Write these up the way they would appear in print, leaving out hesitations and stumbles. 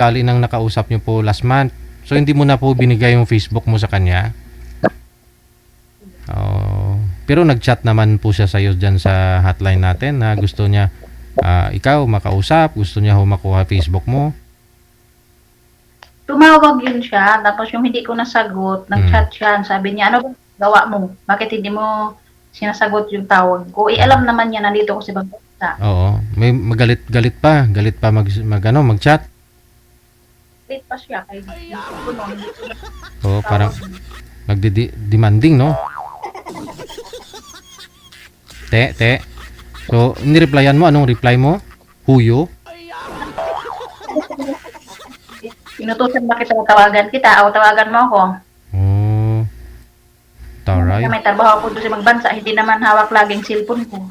Kali nang nakausap niyo po last month. So hindi mo na po binigay yung Facebook mo sa kanya? Oh, pero nag-chat naman po siya sa iyo diyan sa hotline natin na gusto niya ikaw makausap, gusto niya ho makuha Facebook mo. Tumawag yun siya, tapos yung hindi ko nasagot, nag-chat siya, sabi niya, ano ba gawa mo? Bakit hindi mo sinasagot yung tawag ko? Alam naman niya, nandito ko sa ibang bansa. Oo, may galit pa mag-chat. Late pa siya, kaya hindi ko nun, hindi ko Oo, parang demanding, no? Te. So, nireplyan mo, anong reply mo? Huyo? Inutusan ba kita tawagan kita, o tawagan mo ako? Oh, taray. May trabaho ako doon sa ibang bansa, hindi naman hawak laging cellphone ko.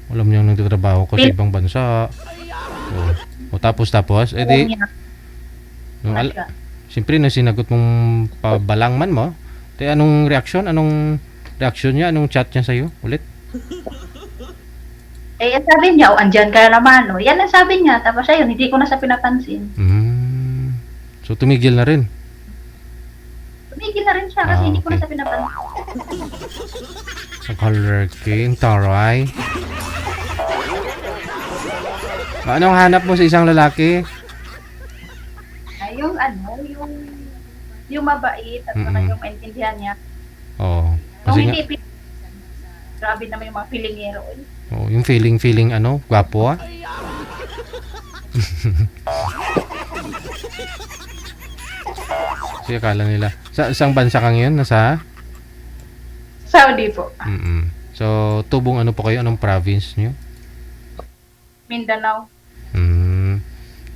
Alam niyo nagtatrabaho ko sa ibang bansa. O tapos, edi, siyempre na sinagot mong pabalangman mo. Te, anong reaksyon? Anong reaksyon niya? Anong chat niya sa'yo? Ulit? Sabi niya, andyan ka naman, no? Yan ang sabi niya, tapos ayun, hindi ko na sa pinapansin. So, tumigil na rin. Tumigil na rin siya kasi hindi ko na sa pinapansin. Nag-colorking, taray. Anong hanap mo sa isang lalaki? Yung mabait at saka yung maintindihan niya. Oo. Kung hindi, grabe naman yung mga feelingero. Oh, yung feeling gwapo ah. Kasi akala nila. Sa isang bansa kang yun? Nasa? Saudi po. So, tubong ano po kayo? Anong province nyo? Mindanao.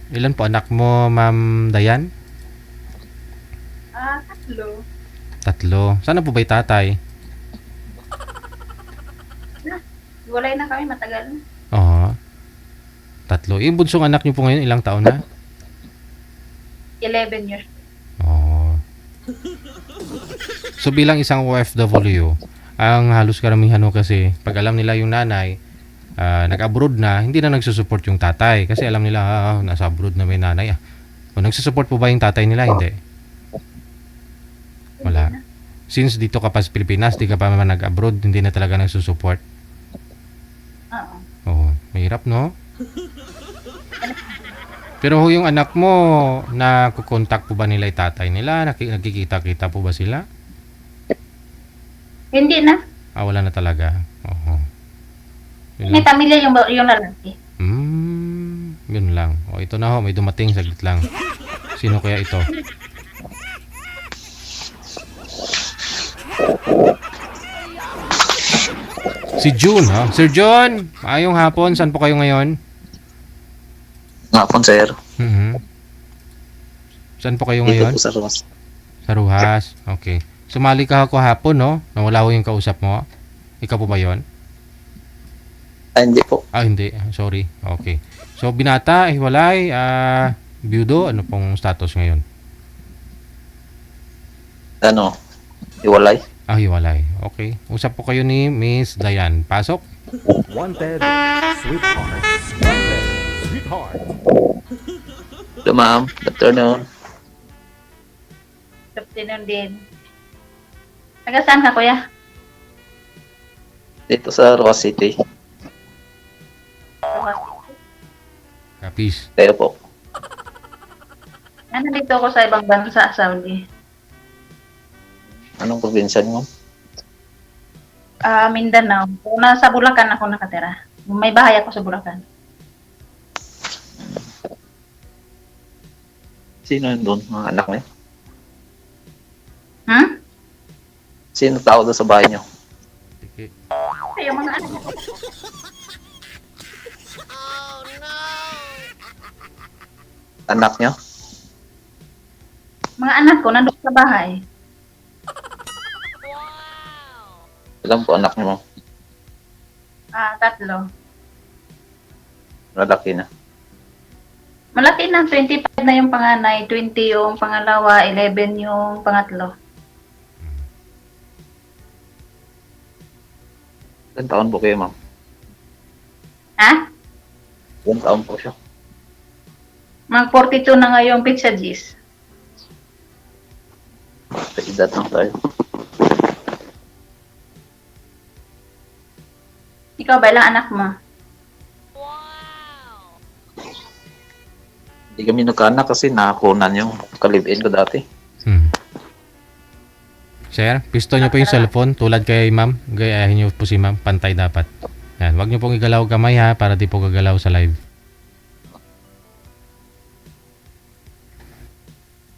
Ilan po anak mo, Ma'am Dayan? 3. 3. Sana po ba'y tatay? Walay na kami, matagal na. Oo. 3. Yung bunsong anak nyo po ngayon, ilang taon na? 11 years. Oo. So bilang isang OFW, ang halos karamihan kasi pag alam nila yung nanay nag-abroad na, hindi na nagsusupport yung tatay kasi alam nila nasa abroad na may nanay. O nagsusupport po ba yung tatay nila? Hindi. Wala. Since dito ka pa sa Pilipinas, di ka pa naman nag-abroad, hindi na talaga nagsusupport. Oo. Mahirap, no? Pero yung anak mo, nakukontak po ba nila yung tatay nila? Nagkikita-kita po ba sila? Hindi na. Wala na talaga. Oo. May pamilya yung lalaki. Yun lang. Ito na ho, may dumating, saglit lang. Sino kaya ito? Si June, ha? Sir John, maayong hapon. Saan po kayo ngayon? Hapon, sir. Saan po kayo ngayon? Dito po sa Ruas. Sa Ruhas. Okay. Sumali ka ako hapon, no? Nawala ko yung kausap mo. Ikaw po ba yon? Hindi po. Hindi. Sorry. Okay. So, binata, hiwalay, byudo, ano pong status ngayon? Hiwalay. Hiwalay. Okay. Usap po kayo ni Miss Dayan. Pasok. Wanted, sweetheart. Wanted, sweetheart. Hello, ma'am. Good afternoon. Good afternoon din. Taga saan ka, kuya? Dito sa Ruas City. Kapis. Kayo po. Nandito ako sa ibang bansa, Saudi. Anong probinsya niyo? Mindanao. Nasa Bulacan ako nakatira. May bahay ako sa Bulacan. Sino yun doon? Mga anak niyo? Sino tao doon sa bahay nyo? Sige. Yung mga anak ko. Anak nyo? Mga anak ko nandun sa bahay. Ilan po anak mo? 3. Lalaki na. Malaki na, 25 na yung panganay, 20 yung pangalawa, 11 yung pangatlo. Ilan taon po kayo, ma'am? Ha? Ilan taon po siya? Mag 42 na nga yung pizza G's. Edad lang tayo. Ikaw ba, ilang anak mo? Hindi kami nagkaanak kasi nakakunan yung kalibin ko dati. Sir, pisto nyo po yung cellphone tulad kay ma'am. Gayahin nyo po si ma'am. Pantay dapat. Yan. Huwag nyo pong igalaw kamay ha para di po gagalaw sa live.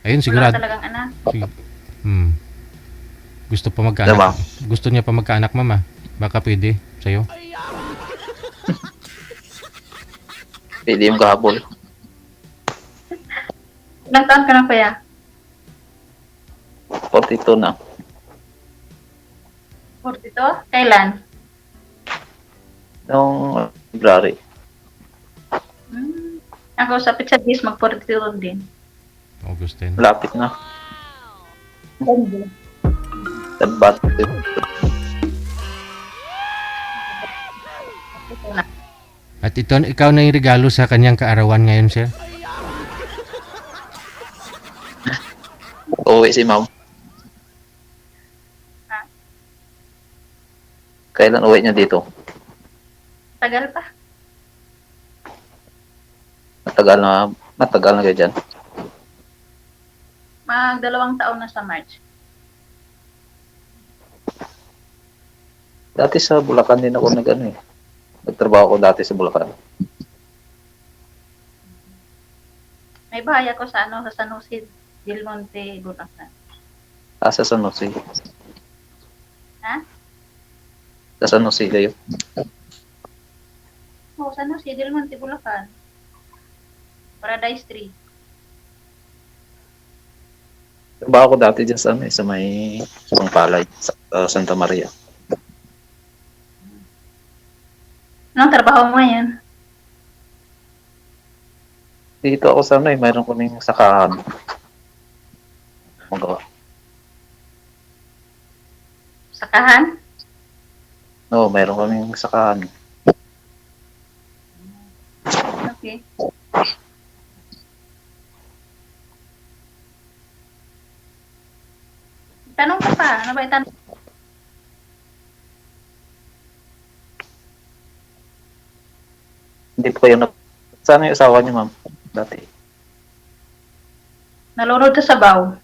Ayun, Wala sigurado. talagang anak. Gusto pa magkaanak. Diba? Gusto niya pa magkaanak, ma'am ah. Baka pwede sa'yo. Pwede yung kahabol. Ilang taon ka na, kuya? 42 na. 42? Kailan? Noong February. Ako sa pizza G's, mag 42 din. August 10. Lapit na. Ganda. Tabat. At ito, ikaw na yung regalo sa kanyang kaarawan ngayon, sir. Uuwi si ma'am. Kailan uwi niya dito? Tagal pa. Matagal na kayo dyan. Mag 2 taon na sa March. Dati sa Bulacan din ako nag-ano eh. Nagtrabaho ko dati sa Bulacan. May bahay ako sa sa San Jose del Monte, Bulacan. Sa San Jose. Ha? Sa San Jose kayo. Oo, San Jose del Monte, Bulacan. Paradise Tree. Trabaho ko dati dyan sa, sa may Pangpalay, sa Santa Maria. Anong trabaho mo ngayon? Dito ako sa mayroon kaming sakahan. Magawa. Sakahan? No, mayroon kaming sakahan. Okay. Tanong ka pa. Ano ba itanong? Hindi po kayo na... Saan yung asawa niyo, ma'am? Dati. Nalunod sa sabaw.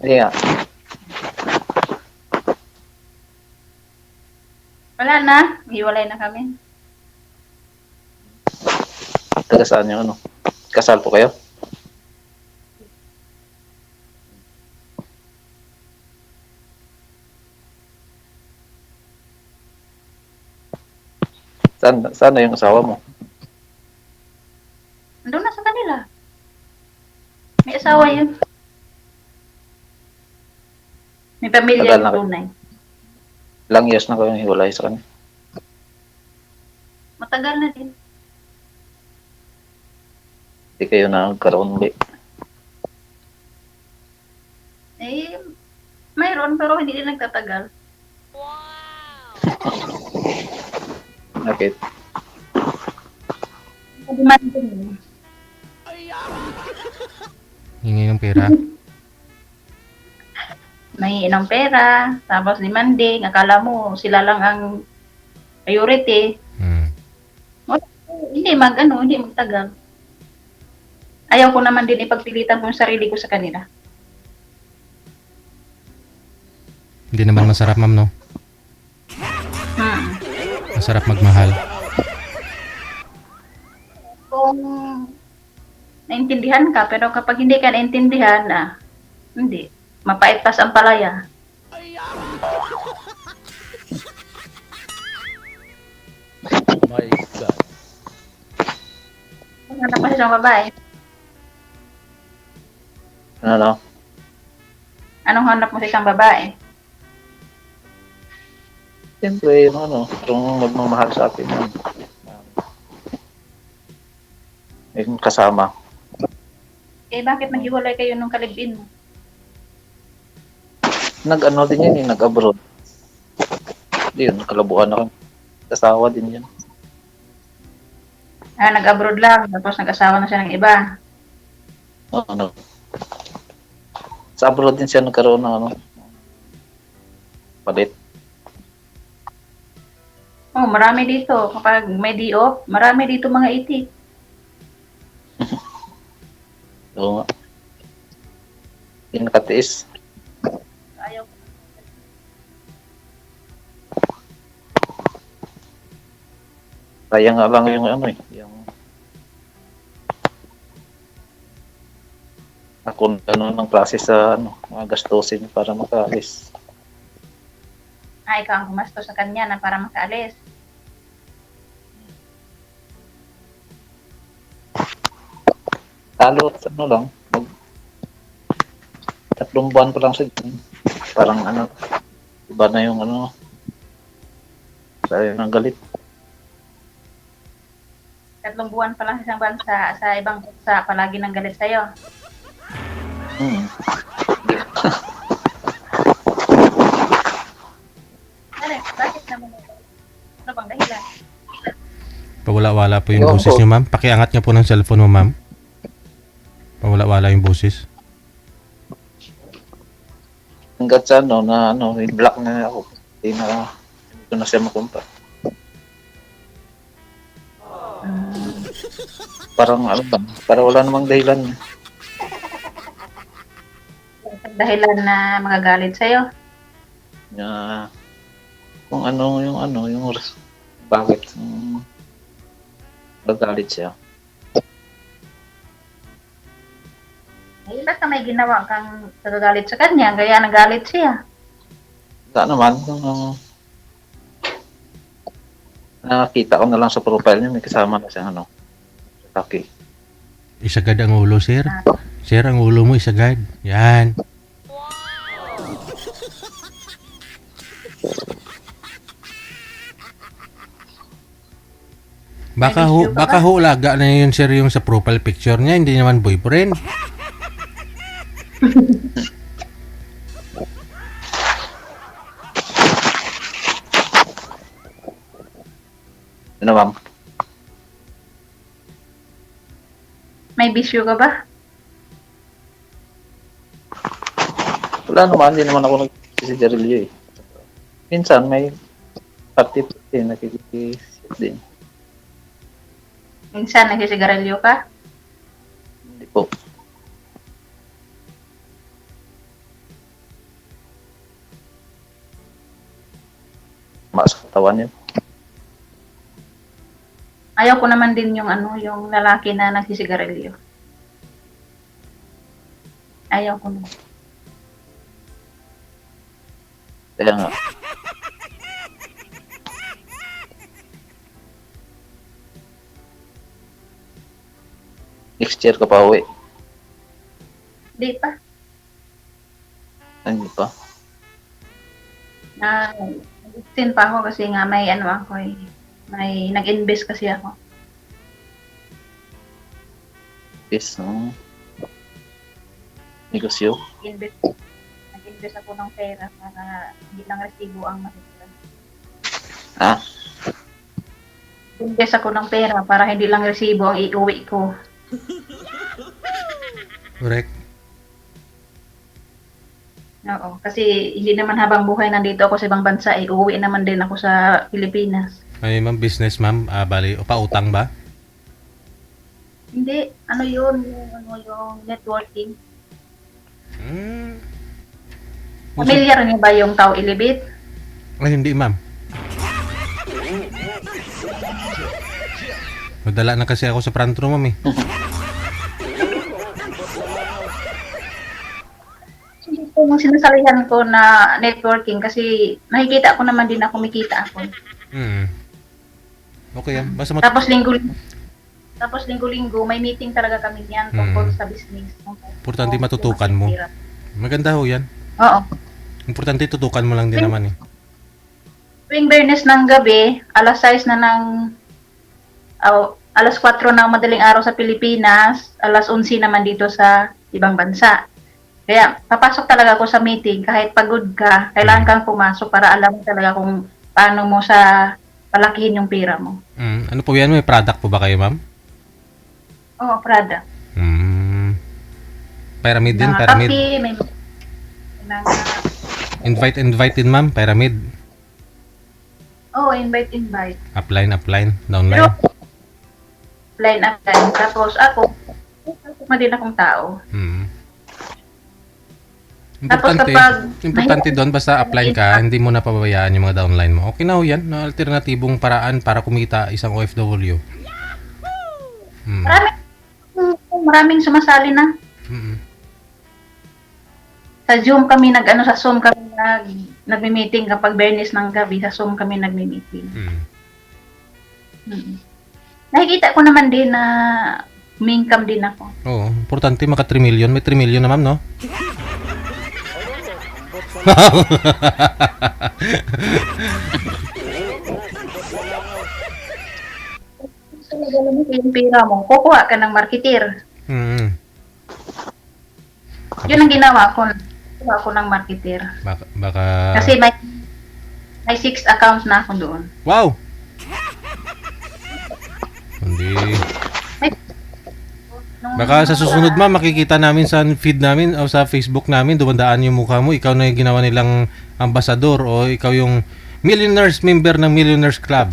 Hindi nga. Wala na. Hiwalay na kami. Taga saan yung ano? Kasal po kayo? Saan na yung asawa mo? Andun na sa kanila. May asawa yun. May pamilya Tagal na yung kayo. tunay. Ilang years na kayong hiwalay sa kanya? Matagal na din. Hindi kayo nagkaroon ulit. Eh, mayroon pero hindi din nagtatagal. Bakit? Demanding yun. Hingi ng pera. May ng pera, tapos demanding, akala mo sila lang ang priority. Hindi hindi magtagal. Ayaw ko naman din ipagpilitan ko yung sarili ko sa kanila. Hindi naman masarap, ma'am, no? Masarap magmahal. Kung naintindihan ka, pero kapag hindi ka naintindihan, hindi. Mapait pas ang palaya. My God. Hanap pa siyang babae. Ano? Anong hanap mo sa isang babae? Siyempre, yung magmamahal sa atin. Yung kasama. Eh, bakit naghiwalay kayo nung kalibin mo? Nag-ano din yan, nag-abroad. Hindi yun, kalabuan na kami. Kasawa din yan. Nag-abroad lang, tapos nag-asawa na siya ng iba. Oo, ano. Sa abroad din siya nagkaroon ng ano, palit. Oh, marami dito. Kapag may day off, marami dito mga itik. Oo nga. Hindi nakatiis. Ayaw. Kaya nga lang yung ano eh, yung ako ano ng klase sa ano, mga gastusin para makaalis. Ikaw ang gumasto sa kanya na para makaalis. Talo sa ano lang, tatlong buwan pa lang siya. Parang ano, iba na yung ano, sayo ng galit. 3 buwan pa lang sa isang bansa, sa ibang bansa, palagi nang galit sa'yo. Hmm. Bakit naman? Ano bang dahilan? Pawala-wala po yung Ewan boses ko. niyo, ma'am. Pakiangat niyo po ng cellphone mo, ma'am. Pawala-wala yung boses. Hanggat sa ano, na ano, i-block na ako. Hindi ko na siya makunta. Parang ano ba, para wala namang dahilan. Dahilan na mga galit sa'yo. Na kung ano, yung bakit nagalit siya. Eh, basta may ginawa kang nagagalit sa kanya, kaya nagalit siya. Wala naman, nakakita ko na lang sa profile niya, may kasama na siya, ano, Taki. Isagad ang ulo, sir. Sir, ang ulo mo isagad. Yan. Baka ho, laga na yun, sir, yung sa profile picture niya. Hindi naman boyfriend. Ano, ma'am? May bisyo ka ba? Wala naman, hindi naman ako nagsisigarilyo eh. Minsan may party din, nakikisip din. Minsan nagsisigarilyo ka? Hindi po. Maas katawan yun. Ayaw ko naman din yung yung lalaki na nagsisigarilyo. Ayaw ko naman. Kaya nga. Next year ka pa uwi. Di pa. Hindi pa. Nag-16 pa ako kasi nga may ako eh. May nag-invest kasi ako. Yes, negosyo. Nag-invest ako ng pera para hindi lang resibo ang matitira. Ha? Invest ako ng pera para hindi lang resibo ang iuwi ko. Correct. Oo, kasi hindi naman habang buhay nandito ako sa ibang bansa, uuwi naman din ako sa Pilipinas. Ay, ma'am, business, ma'am. Bali, pautang ba? Hindi, yun, yung networking. Hmm. Familiar niyo ba yung Tao Ilibit? Ay, hindi, ma'am. Madala na kasi ako sa front room, ma'am, eh. Kung sinasalihan ko na networking kasi nakikita ko naman din na kumikita ako. Okay, yan. Basta Tapos linggo-linggo may meeting talaga kami niyan tungkol sa business. importante matutukan mo. Maganda ho yan. Oo. Importante tutukan mo lang din naman, eh. Tuwing Biyernes ng gabi, alas 6 na alas 4 ng madaling araw sa Pilipinas, alas 11 naman dito sa ibang bansa. Kaya papasok talaga ako sa meeting kahit pagod ka, kailangan kang pumasok para alam mo talaga kung paano mo sa palakihin yung pera mo. Ano po yan? May product po ba kayo, ma'am? Oo, Prada. Pyramid din, Mga pyramid. kape, may mga, Invite din, ma'am. Pyramid. invite. Upline, Pero, downline. line up line. Tapos ako din akong tao. Tapos Importante doon, basta upline ka, hindi mo napabayaan yung mga downline mo. Okay na ho yan, na alternatibong paraan para kumita isang OFW. Maraming sumasali na. Mm. Sa Zoom kami nagmi-meeting kapag Bernis ng gabi, sa Zoom kami nagmi-meeting. Nakikita ko naman din na may income din ako. Oo, importante maka 3 million. May 3 million na, ma'am, no? Yung pera mo, kukuha ka ng marketeer. Mm. Yun ang ginawa ko. Kukuha ko ng marketeer. Baka... Kasi may 6 accounts na ako doon. Wow! Hindi... Baka sa susunod, ma'am, makikita namin sa feed namin o sa Facebook namin, dumandaan yung mukha mo. Ikaw na yung ginawa nilang ambasador o ikaw yung millionaires member ng Millionaires Club.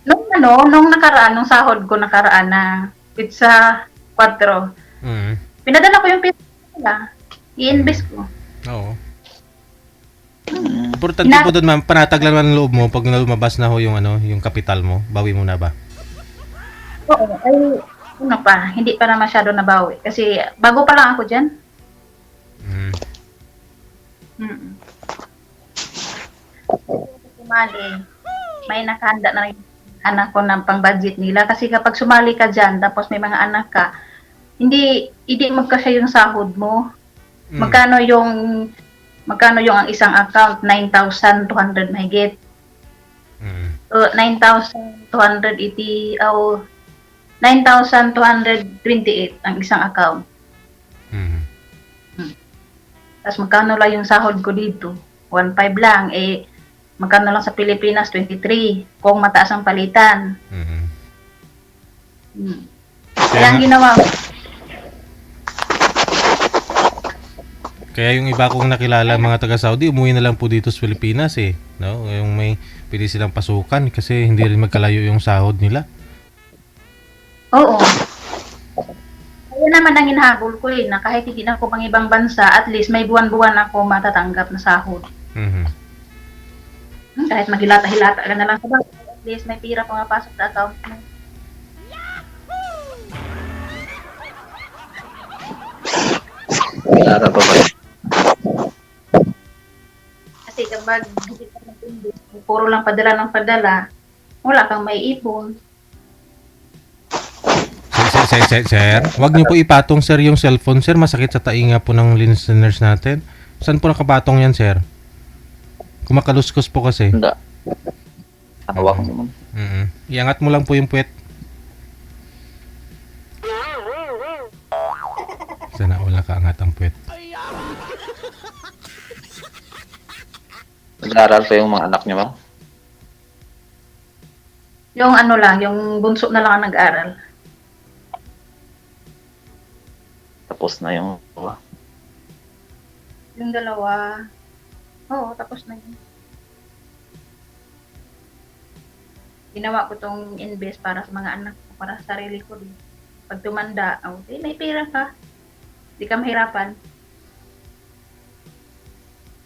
Nung nakaraan, nung sahod ko nakaraan na pizza 4, pinadala ko yung pizza nila. I-invest ko. Oo. Importante po doon, ma'am, panatag lang ang loob mo pag lumabas na ho yung yung kapital mo, bawi mo na ba? Oo, ay hindi pa na masyado nabawi kasi bago pa lang ako diyan. Sumali, may nakahanda na rin anak ko ng pang-budget nila kasi kapag sumali ka diyan tapos may mga anak ka, hindi magkasya yung sahod mo. Magkano yung ang isang account? 9,200 mahigit. 9,280 o 9,228 ang isang account. Tapos magkano lang yung sahod ko dito? 1,500 lang. Magkano lang sa Pilipinas? 23. Kung mataas ang palitan. Kaya ang ginawa ko, kaya yung iba kong nakilala mga taga-Saudi, umuwi na lang po dito sa Pilipinas no? Yung may pwede silang pasukan kasi hindi rin magkalayo yung sahod nila. oo. Kaya naman ang hinahabol ko na kahit hindi na ako pang ibang bansa, at least may buwan-buwan ako matatanggap na sahod. Kahit maghilata-hilata ka na lang sa bank, at least may pira pumapasok sa account mo. Nara pa ba? Kasi kapag hindi ka mag-invest, puro lang padala ng padala, wala kang may ipon. Sir, wag niyo po ipatong, sir, yung cellphone, sir. Masakit sa tainga po ng listeners natin. Saan po nakapatong yan, sir? Kumakaluskos po kasi. Hindi. Hawak naman. Iangat mo lang po yung puwet. Sana wala kaangat ang puwet. Nag-aaral pa yung mga anak niyo, ma'am? Yung yung bunso na lang ang nag-aral. Tapos na yung... Yung dalawa, oo, tapos na yun. Ginawa ko tong invest para sa mga anak ko, para sa sarili ko din. Pag tumanda, may pera ka. Di ka mahirapan.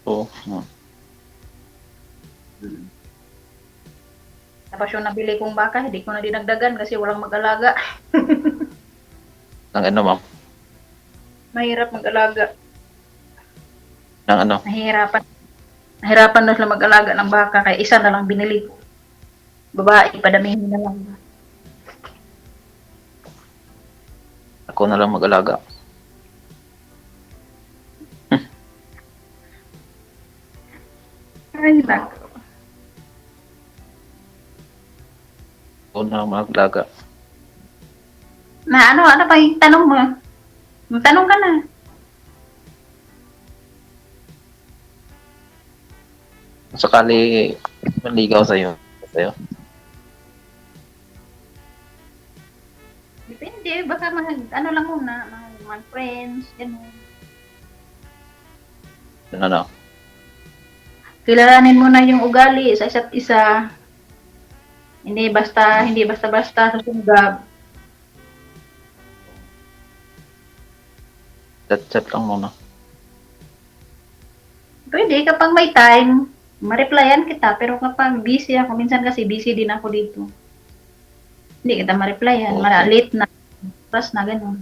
Oo. Tapos yung nabili kong baka, hindi ko na dinagdagan kasi walang mag-alaga. Ng ano, ma'am? Mahirap mag-alaga. Ng ano? Nahirapan na sila mag-alaga ng baka, kaya isa na lang binili ko. Babae, padamihin na lang. Ako na lang mag-alaga. Ay, nako. Ako na lang mag-alaga. Na ano pa yung tanong mo? Tanong ka na. Kung sakali manligaw sa'yo. Depende, baka ano lang muna, mga friends, gano'n. Ano? Kilalanin mo na yung ugali sa isa't isa. Hindi basta-basta susunggab. Chat-chat lang muna. Pwede kapag may time, ma-replyan kita. Pero kapag busy ako, minsan kasi busy din ako dito. Hindi kita ma-replyan. Okay. Late na. Oras na, gano'n.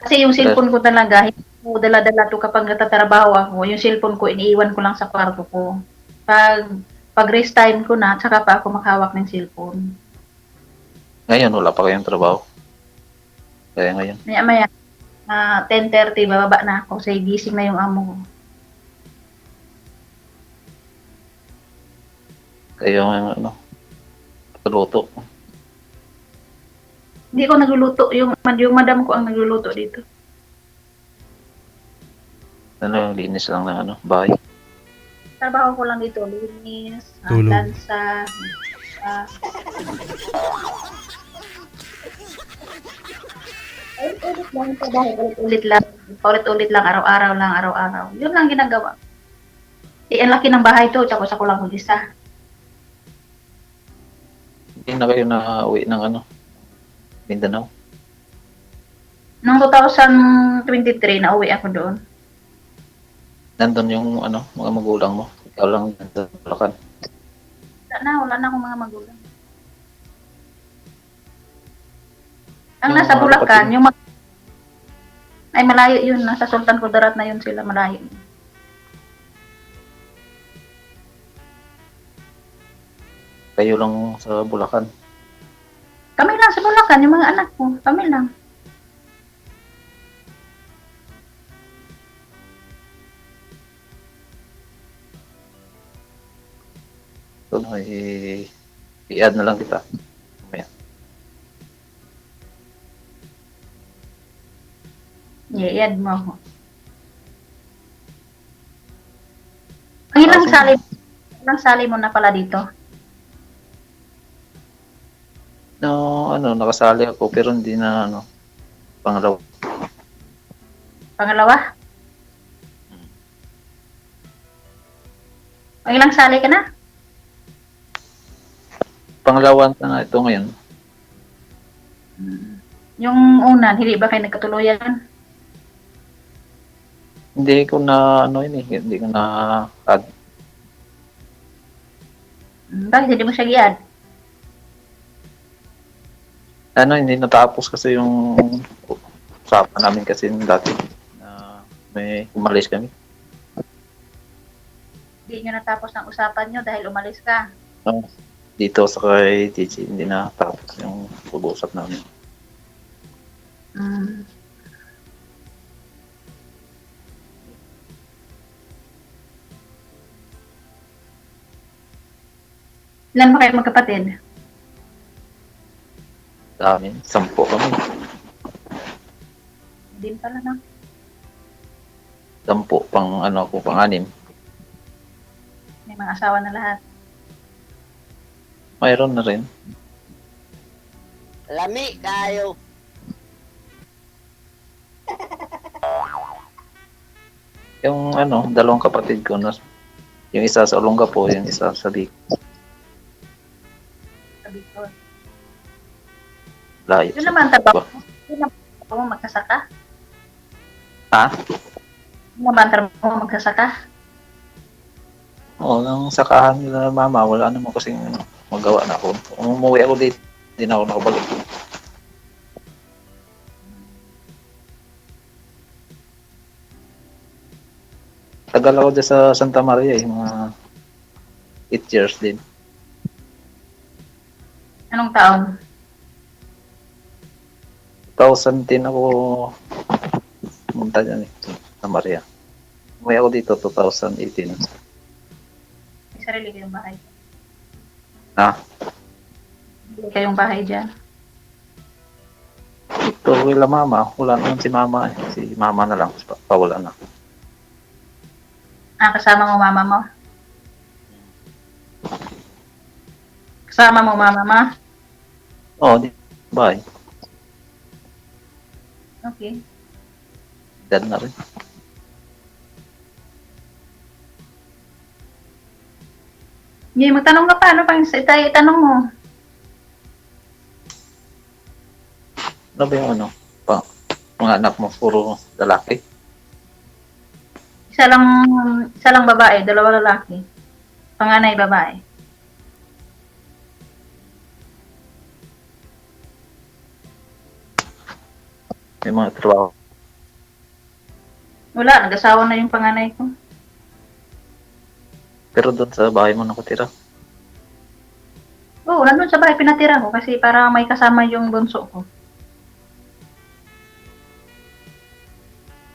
Kasi yung cellphone ko talaga, hindi ko dala-dala to kapag natatrabaho ako. Yung cellphone ko, iniiwan ko lang sa kwarto ko. Pag rest time ko na, tsaka pa ako makahawak ng cellphone. Ngayon, wala pa kayong trabaho. Kaya ngayon. Maya-maya, 10:30, bababa na ako. Say, gising na yung amo ko. Kayo, ano, luto. Hindi ko nagluluto. Yung madam ko ang nagluluto dito. Ano, linis lang ng ano, bahay. Trabaho ko lang dito. Linis, Tulog. lansa, ulit-ulit lang yung trabaho. Ulit-ulit lang. Paulit-ulit lang. Araw-araw. Yun lang ginagawa. Ang laki ng bahay to. Tapos ako lang mag-isa. Hindi na kayo na-uwi ng ano, Mindanao. Noong 2023, nauwi ako doon. Nandun yung ano, mga magulang mo. Ikaw lang nandun sa Bulacan. Wala na akong mga magulang. Ang Yung nasa mga Bulacan, kapatid. yung ay malayo yun. Nasa Sultan Kudarat na yun sila, malayo. Kayo lang sa Bulacan. Kami lang sa Bulacan, yung mga anak ko. Kami lang. So, i-add na lang kita. Mamaya. I-add mo ako. Ang ilang sali mo na pala dito? No, ano, nakasali ako pero hindi na ano, pangalawa. Pangalawa? Ang ilang sali ka na? Pangalawa na nga ito ngayon. Yung una, hindi ba kayo nagkatuluyan? Hindi ko na ano yun eh, hindi ko na add. Bakit hindi mo siya i-add? Ano, hindi natapos kasi yung usapan namin kasi dati na may umalis kami. Hindi nyo natapos ang usapan nyo dahil umalis ka. No, dito sa kay TG, hindi natapos yung pag-uusap namin. Mm. Ilan ba kayo magkapatid? Dami, 10 kami. Din pala na. 10 pang ano ko, pang 6. May mga asawa na lahat. Mayroon na rin. Lami kayo. Yung ano, dalawang kapatid ko na yung isa sa Olongapo, yung isa sa Bicol. Sabi ko. Layo. Yun naman trabaho. Yun naman trabaho mo magkasaka. Ha? Yun naman trabaho mo magkasaka. Oo, nang sakahan nila mama, wala naman kasing ano, magawa na ako. Umuwi ako dito, hindi na ako nakabalik. Tagal ako dyan sa Santa Maria eh, mga 8 years din. Anong taon? 2010 ako pumunta dyan eh, Santa Maria. Umuwi ako dito 2018. May sarili kayong bahay. Ah, May kayong bahay dyan. ito wala mama, wala naman si mama eh. Si mama na lang, pawala na. Kasama mo mama mo? Kasama mo mama mo? Oo, di bahay. Okay. Dad na rin. Hindi, magtanong ka pa. Ano pang itanong mo? Ano ba yung ano? Mga anak mo, puro lalaki. Isa lang babae, dalawa lalaki. Panganay babae. May mga trabaho. Wala, nag-asawa na yung panganay ko. Pero doon sa bahay mo nakatira. Oo, nandun sa bahay pinatira ko kasi para may kasama yung bunso ko.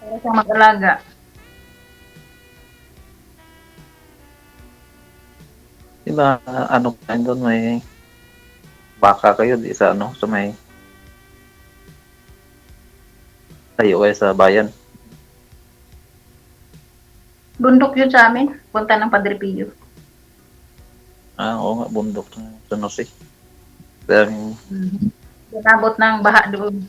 Para siyang mag-alaga. Di ba, ano pa doon, may baka kayo, di sa ano, sa may tayo kayo sa bayan. Bundok yun sa amin. Punta ng Padre Pio. Oo nga, bundok ng San Jose. Daming, Nabot ng baha doon.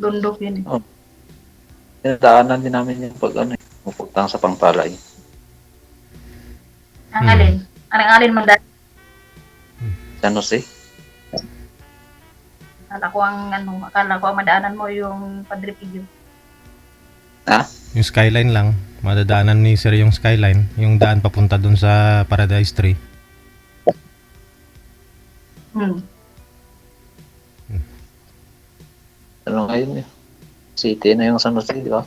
Bundok yun eh. daanan din namin yung pag ano, pupunta sa Pangpalay. Ang alin? Ang alin mo dati? San Jose. Akala ko ang madaanan mo yung Padre Pio. Yung skyline lang. Madadaanan ni sir yung skyline. Yung daan papunta dun sa Paradise Tree. Ano ngayon eh. City na yung San Jose, di ba?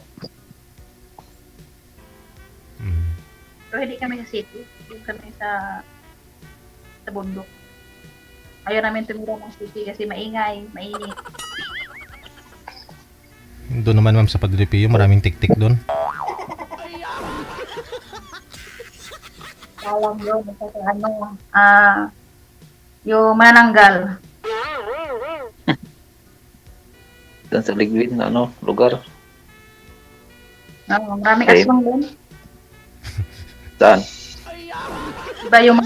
Pero hindi kami sa city. Hindi kami sa bundok. Ayaw namin tumira ng city kasi maingay, mainit. Doon naman ma'am sa Padre Pio, maraming tik-tik doon. Alam yun, kasi yung manananggal. Doon sa Ligwin na ano, lugar. Maraming Okay. aswang doon. Saan? Iba yung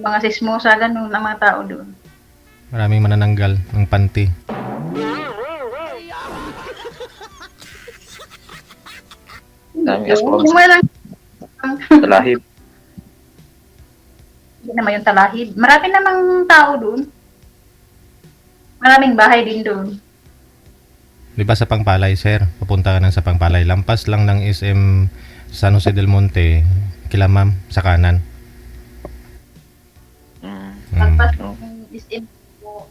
mga sismosa, ganun ang mga tao doon. Maraming manananggal ng panty. Daming aswang Yung walang, sa lahib. hindi naman yung talahib. Marami namang tao doon. Maraming bahay din doon. Di ba sa Pangpalay, sir? Papunta ka na sa Pangpalay. Lampas lang ng SM San Jose del Monte. Kila ma'am, sa kanan. Pagpas Oo. ng SM mo,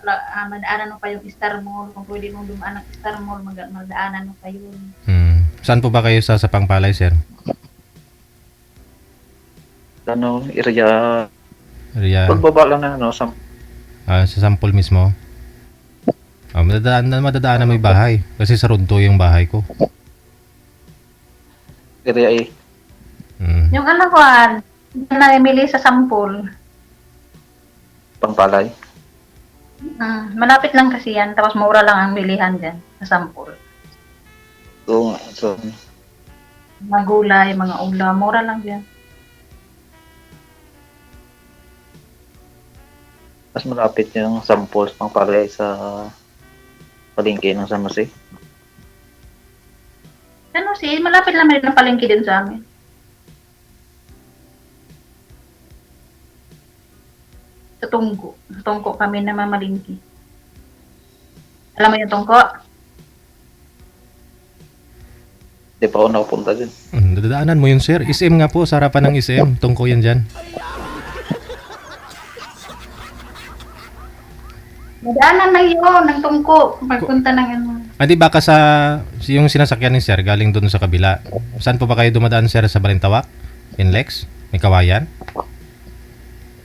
madaanan mo pa yung Star Mall. Kung pwede mong dumaan ng Star Mall, madaanan mo pa yun. Saan po ba kayo sa Pangpalay, sir? Ano, area. Area, Pagbaba lang na ano, sa sa Sampol mismo. Madadaanan mo yung bahay. Kasi sa Runto yung bahay ko. area A. Yung anak ko, namimili sa Sampol. Pangpalay. Malapit lang kasi yan. Tapos mura lang ang bilihan dyan sa Sampol. So, so, Mga gulay, mga ulam, mura lang dyan. mas malapit yung samples Pangpalay sa palengke ng San Jose. Ano malapit lang rin ang palengke din sa amin. Sa Tungko. Sa Tungko kami namamalingki. Alam mo yung Tungko? Hindi pa ako nakapunta dun. Dadaanan mo yun, sir. SM nga po, sa harapan ng SM. Tungko yan dyan. Madaanan na yun, ng Tungko. Pagpunta ng ano. Di baka yung sinasakyan ni sir, galing doon sa kabila. Saan po ba kayo dumadaan, sir? Sa Balintawak? Inlex? May Kawayan?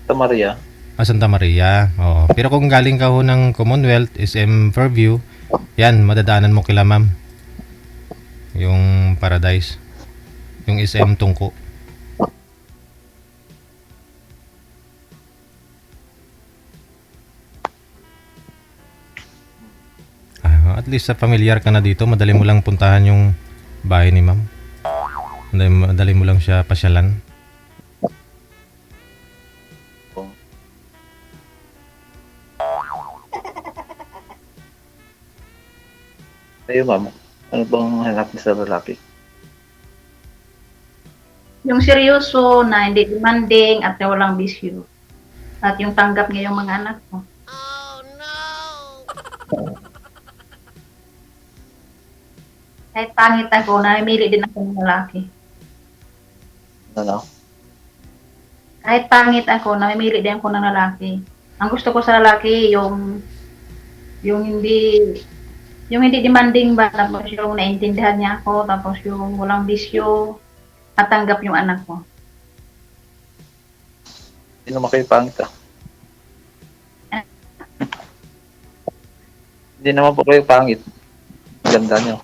Sa Maria, Santa Maria. Oo. Pero kung galing ka ho ng Commonwealth, SM Fairview, yan, madadaanan mo kila ma'am. Yung Paradise. Yung SM Tungko. At least sa familiar ka na dito, madali mo lang puntahan yung bahay ni ma'am. Dali mo lang siya pasyalan. Kayo ma'am, ano bang hanap niyo sa lalaki? Yung seryoso na hindi demanding at na walang bisyo. At yung tanggap niya yung mga anak ko. Kahit pangit ako, namimili din ako ng lalaki. Ano? Kahit pangit ako, namimili din ako ng lalaki. Ang gusto ko sa lalaki, yung hindi demanding ba, tapos yung naintindihan niya ako, tapos yung walang bisyo, at tanggap yung anak ko. Hindi naman kayo pangit ah. Hindi naman po kayo pangit. Ganda niyo.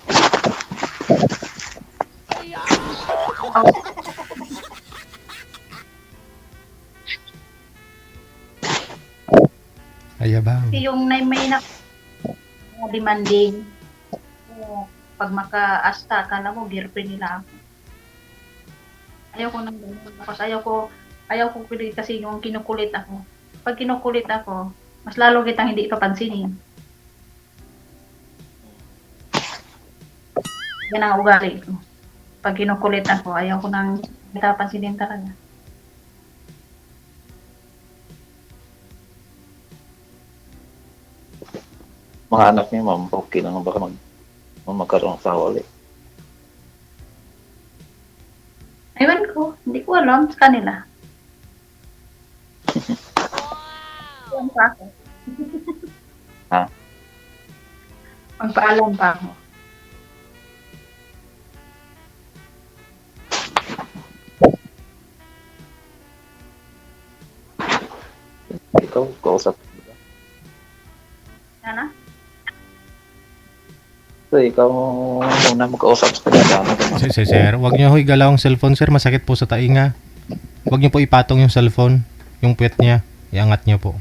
Ayabang. Kasi yung may na demanding, pag maka-asta ka na mo, girlfriend nila ako. Ayaw ko nang ganun. Tapos ayaw ko pilit kasi yung kinukulit ako. Pag kinukulit ako, mas lalo kitang hindi papansinin. Yan ang ugali ko. Pag kinukulit ako, ayaw ko nang pansinin talaga. Mga anak niyo ma'am, okay lang baka magkaroon ng asawa ulit. Ewan ko, hindi ko alam sa kanila. Ewan pa ako. Ha? Magpaalam pa ako. Ikaw, kausap. Ano? So, ikaw muna magkausap sa kanya. Sir, wag niyo ho igalaw ang cellphone, sir. Masakit po sa tainga. Wag niyo po ipatong yung cellphone, yung puwet niya. Iangat niyo po.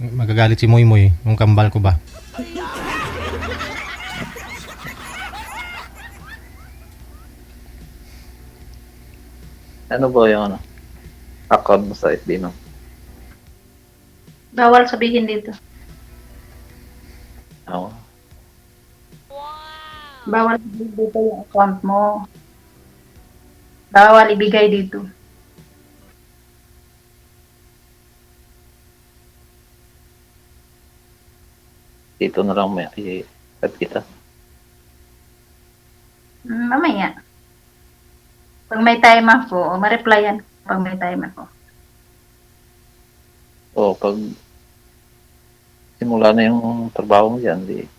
Magagalit si Moy Moy, yung kambal ko ba? Ano ba yung account mo sa FB ma'am? Bawal sabihin dito. Oo. Bawal sabihin dito yung account mo. Bawal ibigay dito. Dito na lang may i-add kita. Mamaya. Pag may time ako, ma-replyan pag may time ako. O, pag simula na yung trabaho mo dyan, di,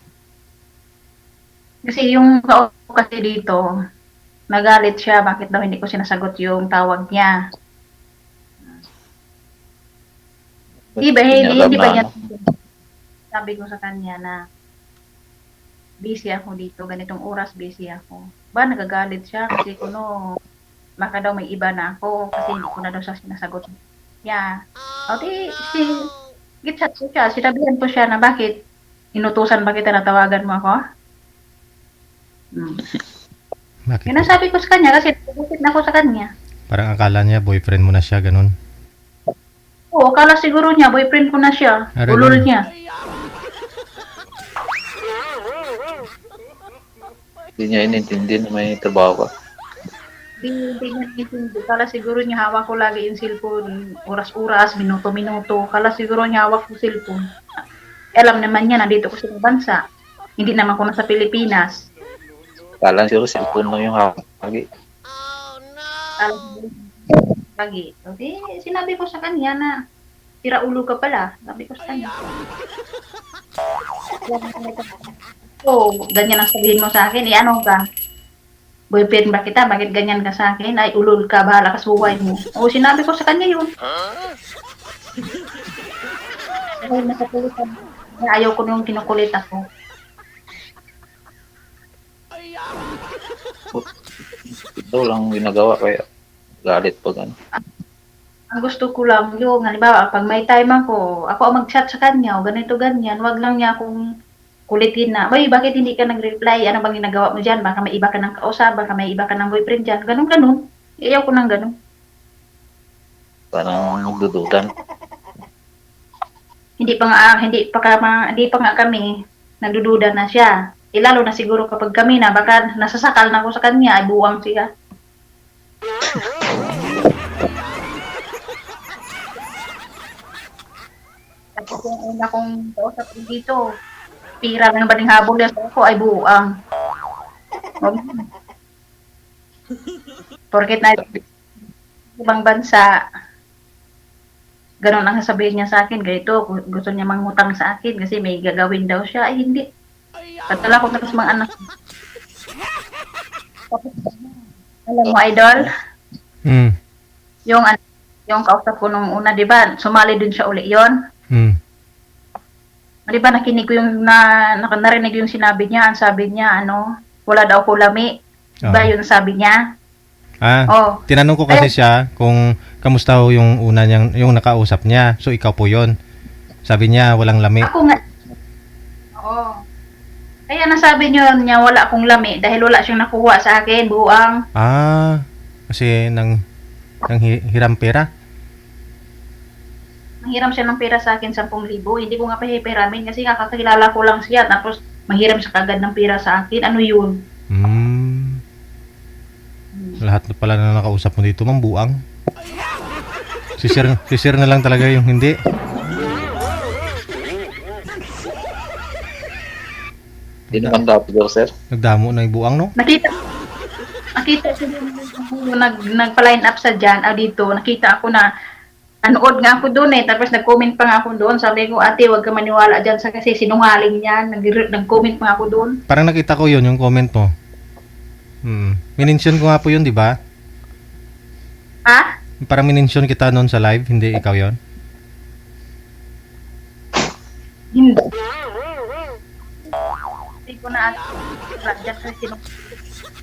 Kasi yung kausap ko kasi dito, nagalit siya, bakit daw hindi ko sinasagot yung tawag niya. Hindi alam ba na, yan? ano. Sabi ko sa kanya na busy ako dito, ganitong oras busy ako. Ba, nagagalit siya kasi kuno, baka daw may iba na ako kasi hindi ko na daw siya sinasagot niya. O di, gitchat ko siya, sinabihan ko siya na bakit inutusan ba kita na tawagan mo ako? Bakit? Sinasabi ko sa kanya kasi nagugit na ako sa kanya. Parang akala niya boyfriend mo na siya, ganun. Oo, kala siguro niya, boyfriend ko na siya. Aray, Ulol ganun. niya. Hindi niya inintindi na may trabaho ka. Hindi niya intindi. Kala siguro niya hawak ko lagi yung cellphone. Oras-oras, minuto-minuto. Kala siguro niya hawak ko cellphone. Alam naman niya, nandito ko sa bansa. Hindi naman ko nasa Pilipinas. Kala siguro cellphone lang yung hawak lagi. Kala siguro lagi. Okay, sinabi ko sa kanya na tira ulo ka pala. Sabi ko sa kanya. So, ganyan ang sabihin mo sa akin. Ano ka? Boyfriend ba kita? Bakit ganyan ka sa akin? Ay, ulol ka. Bahala ka sa buhay mo. O, sinabi ko sa kanya yun. Ay, nakakulitan. Ayaw ko nung kinukulit ako. Ito lang ginagawa kaya galit pag ano. Ang gusto ko lang yung, halimbawa, pag may time ako ang mag-chat sa kanya, o ganito, ganyan, wag lang niya akong kulitin na, "Uy, bakit hindi ka nag-reply? Ano bang ginagawa mo diyan? Baka may iba ka ng kausap, baka may iba ka ng boyfriend diyan." Ganun. Ayaw ko ng ganun. Parang nagdududan. Hindi pa nga kami nagdududa na siya. Lalo na siguro kapag kami na, baka nasasakal na ako sa kanya, ay buwang siya. Tapos yung una kong kausap ko dito, pira ng baling habol yan ako ay buwang. Porket na ibang bansa, ganun ang sasabihin niya sa akin, ganito, gusto niya mangutang sa akin kasi may gagawin daw siya. Ay, hindi. Patala ko tapos mga anak. Tapos, alam mo, idol, Mm. yung kausap ko nung una, di ba, sumali din siya uli yon. Mm. Di ba, nakinig ko yung, narinig yung sinabi niya, ang sabi niya, wala daw ko lami. Di ba, Oo. yun sabi niya? Oh, Tinanong ko kasi siya kung kamusta ho yung una niyang, yung nakausap niya. So, ikaw po yon. Sabi niya, walang lami. ako nga. Oo. Kaya nasabi niya wala akong lami dahil wala siyang nakuha sa akin, buang. Kasi hiram pera. Manghiram siya ng pera sa akin 10,000. Hindi ko nga pahipiramin kasi kakakilala ko lang siya tapos manghiram siya kagad ng pera sa akin. Ano yun? Lahat na pala na nakausap mo dito, mambuang. Sisir na lang talaga yung hindi. Hindi naman dapat daw, sir. Nagdamo na yung buang, no? Nakita ko yung nagpa-line up sa dyan, dito, nakita ako na nanood nga ako doon tapos nag-comment pa nga ako doon. Sabi ko, ate, huwag ka maniwala dyan kasi sinungaling yan. Nag-comment pa nga ako doon. Parang nakita ko yun, yung comment mo. Minention ko nga po yun, di ba? Ha? Parang minention kita noon sa live, hindi ikaw yon. Hindi. Hindi ko na dyan kasi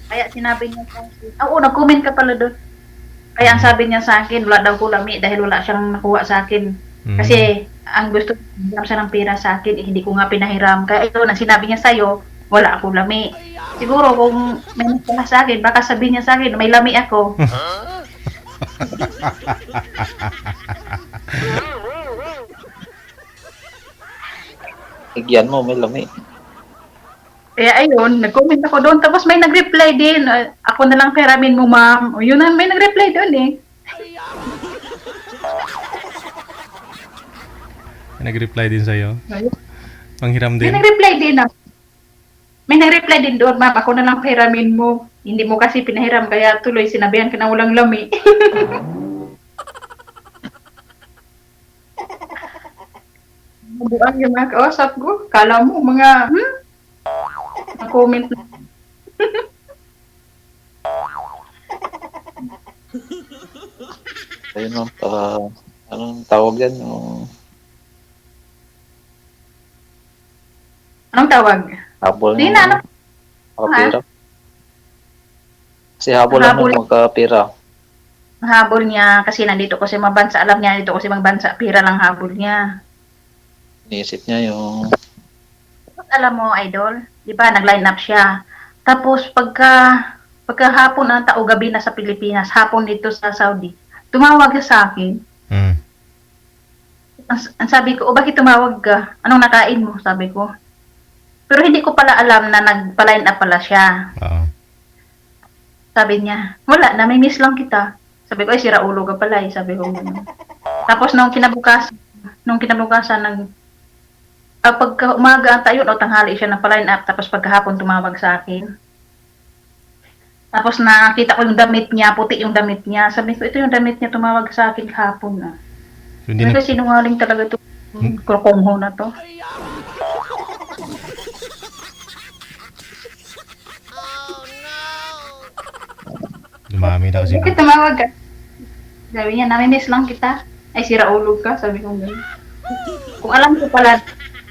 kaya sinabi niya sa akin. Nag-comment ka pala doon. Kaya ang sabi niya sa akin, wala daw ko lami dahil wala siyang nakuha sa akin. Kasi ang gusto niya siya ng pera sa akin, hindi ko nga pinahiram. Kaya ito, na sinabi niya sa'yo, wala akong lami. Siguro kung may nagpala sa akin, baka sabihin niya sa akin, may lami ako. Higyan mo, may lami. Kaya ayun, nag-comment ako doon. Tapos may nag-reply din. Ako na lang peramin mo, ma'am. O yun na, may nag-reply doon eh. Nag-reply din sa'yo. Ayun. Manghiram May din. nag-reply din ah. May nag-reply din doon, ma'am. Ako na lang peramin mo. Hindi mo kasi pinahiram. Kaya tuloy sinabihan ka na walang lami. Mabuang yung mga kausap ko. Kala mo, mga, na-comment na. Ayun lang, anong tawag yan? Yung Anong tawag? habol Hindi ng na, makapira. Kasi habol lang Habol. ng magkapira. Habol niya kasi nandito ko sa mga bansa. Alam niya, dito ko sa mga bansa. Pira lang habol niya. Iniisip niya yung Tapos alam mo, idol, di ba, nag-line up siya. Tapos pagkahapon ng tao gabi na sa Pilipinas, hapon dito sa Saudi, tumawag siya sa akin. Ang sabi ko, bakit tumawag ka? Anong nakain mo? Sabi ko. Pero hindi ko pala alam na nagpa-line up pala siya. Oo. Sabi niya, wala, namimiss lang kita. Sabi ko, ay, sira ulo ka pala eh. Sabi ko, gano'n. Tapos nung kinabukasan, pagka umaga ata yun, o tanghali siya nagpa-line up, tapos pagkahapon tumawag sa akin. Tapos nakita ko yung damit niya, puti yung damit niya. Sabi ko, ito yung damit niya, tumawag sa akin kahapon na. So, hindi Kasi sinungaling talaga ito. Krokongho na to. dumami na kasi. Bakit tumawag ka? Sabi niya, namimiss lang kita. Ay, sira ulo ka. Sabi ko gano'n. Kung alam ko pala,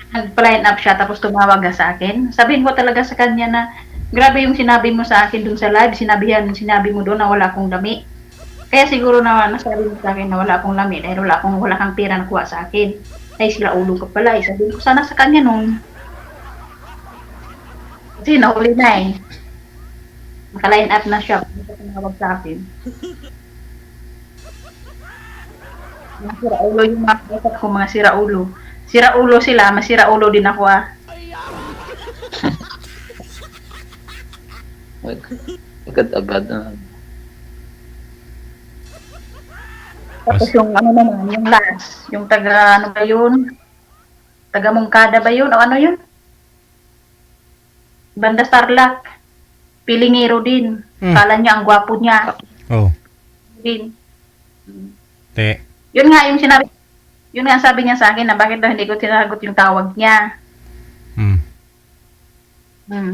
nag-line up siya tapos tumawag ka sa akin, sabihin ko talaga sa kanya na, grabe yung sinabi mo sa akin dun sa live, sinabi mo doon na wala akong lami. Kaya siguro na nasabi mo sa akin na wala akong lami dahil wala kang pera nakuha sa akin. Ay, sila ulo ka pala. Sabihin ko sana sa kanya nung Kasi nahuli na eh. Naka-line up na siya. Hindi siya tumawag sa akin. Mga siraulo yung mga kapatid ko, mga siraulo. Siraulo sila, masiraulo din ako ah. Agad-agad na. Tapos yung ano naman, yung last, yung taga ano ba yun? Taga Mongkada ba yun? O ano yun? Banda Starlock. Pilingero din. Kala niya ang gwapo niya. Oh, Din. te. Yun nga yung sinabi. Yun nga ang sabi niya sa akin na bakit daw hindi ko tinagot yung tawag niya. Hmm.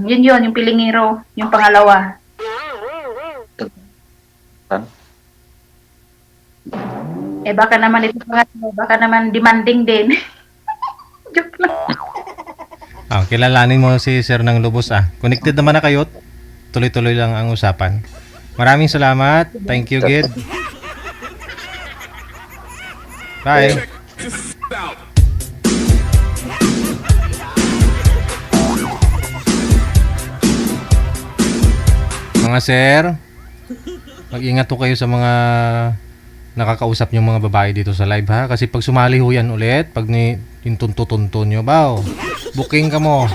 Yun yung Pilingero, yung pangalawa. Baka naman ito baka naman demanding din. Joke lang. Kilalanin mo si Sir ng Lubos Connected naman na kayo. Tuloy-tuloy lang ang usapan. Maraming salamat. Thank you, Gid. Bye. Mga sir, mag-ingat po kayo sa mga nakakausap nyo mga babae dito sa live ha. Kasi pag sumali ho yan ulit, pag yung tunto-tunto nyo, baw, booking ka mo.